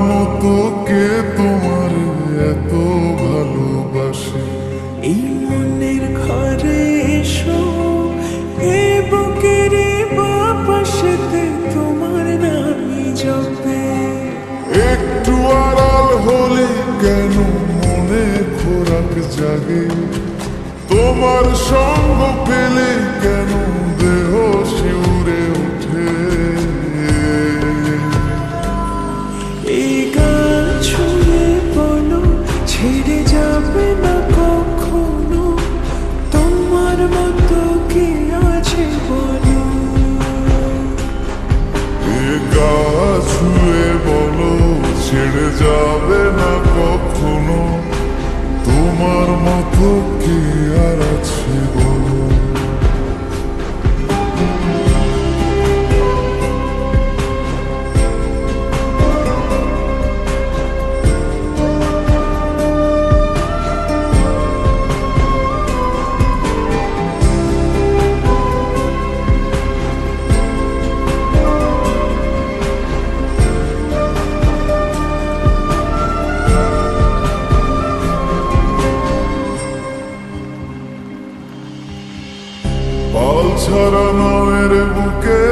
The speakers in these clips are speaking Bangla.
মতো কে তোমার এত ভালোবাসে? এই মনের ঘরে এসো, এ বুকের বাপাশেতে তোমার নামই জপে। একটু আড়াল হলে কেন মনে খোরাক জাগে? তোমার সঙ্গ পেলে কেন দেহ শিউরে ওঠে? এই গান ছুঁয়ে বলো, ছেড়ে যাবে না কখনো, তোমার মতো কি আছে বলো। এ গা ছুঁয়ে বলো, ছেড়ে যাবে না কখনো, তোমার মতো কি আর আছে বলো। পাল ছাড়া নামের বুকে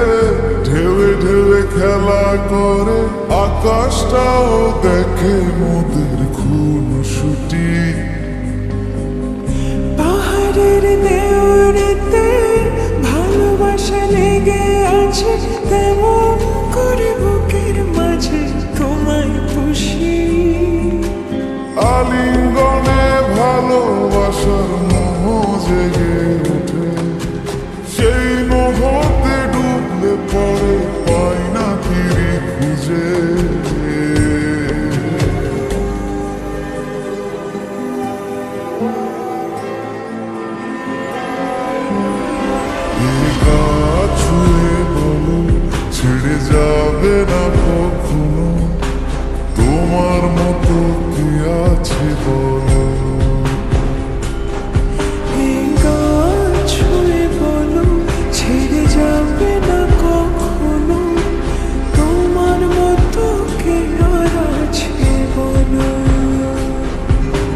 ঢেউে ঢেউে খেলা করে, আকাশটাও দেখে মোদের খুনসুটি। পাহাড়ের দেওরেতে ভালোবাসা লেগে আছে, তেমন করে বুকের মাঝে তোমায় পুষি। আলিঙ্গনে ভালোবাসার মোহ জেগে ওঠে, সেই মোহতে ডুবলে পরে পাই না ফিরি খুঁজে। এই গা ছুঁয়ে বলো, ছেড়ে যাবে না কখনো, তোমার মতো কি আছে বলো। এই গান ছুঁয়ে বলো, ছেড়ে যাবে না কখনো, তোমার মতো কে আর আছে বলো।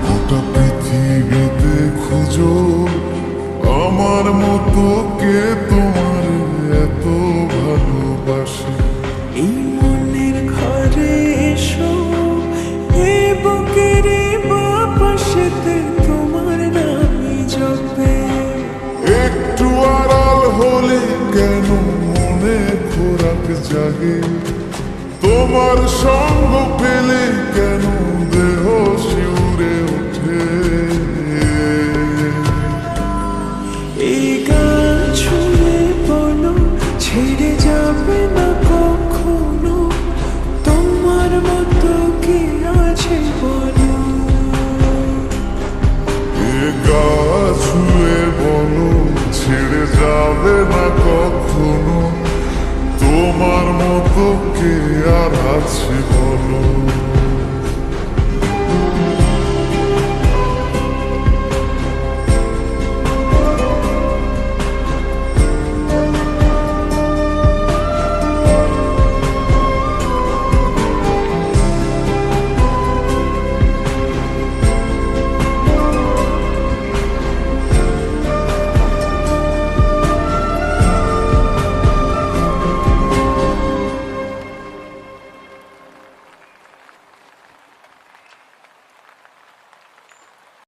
গোটা পৃথিবীতে খুঁজো, আমার মতো কে তোমার এত ভালোবাসে? এই মনের ঘরে এসো, এ বুকের বাপাশেতে তোমার নামই জপে। একটু আড়াল হলে কেন মনে খোরাক জাগে? তোমার সঙ্গ পেলে কেন দেহ শিউরে ওঠে? এই গান ছুঁয়ে বলো, ছেড়ে যাবে না কখনো, তোমার মতো কি আছে বলো। এ গা ছুঁয়ে বলো, ছেড়ে যাবে না কখনো, তোমার মতো কে আর আছে বলো।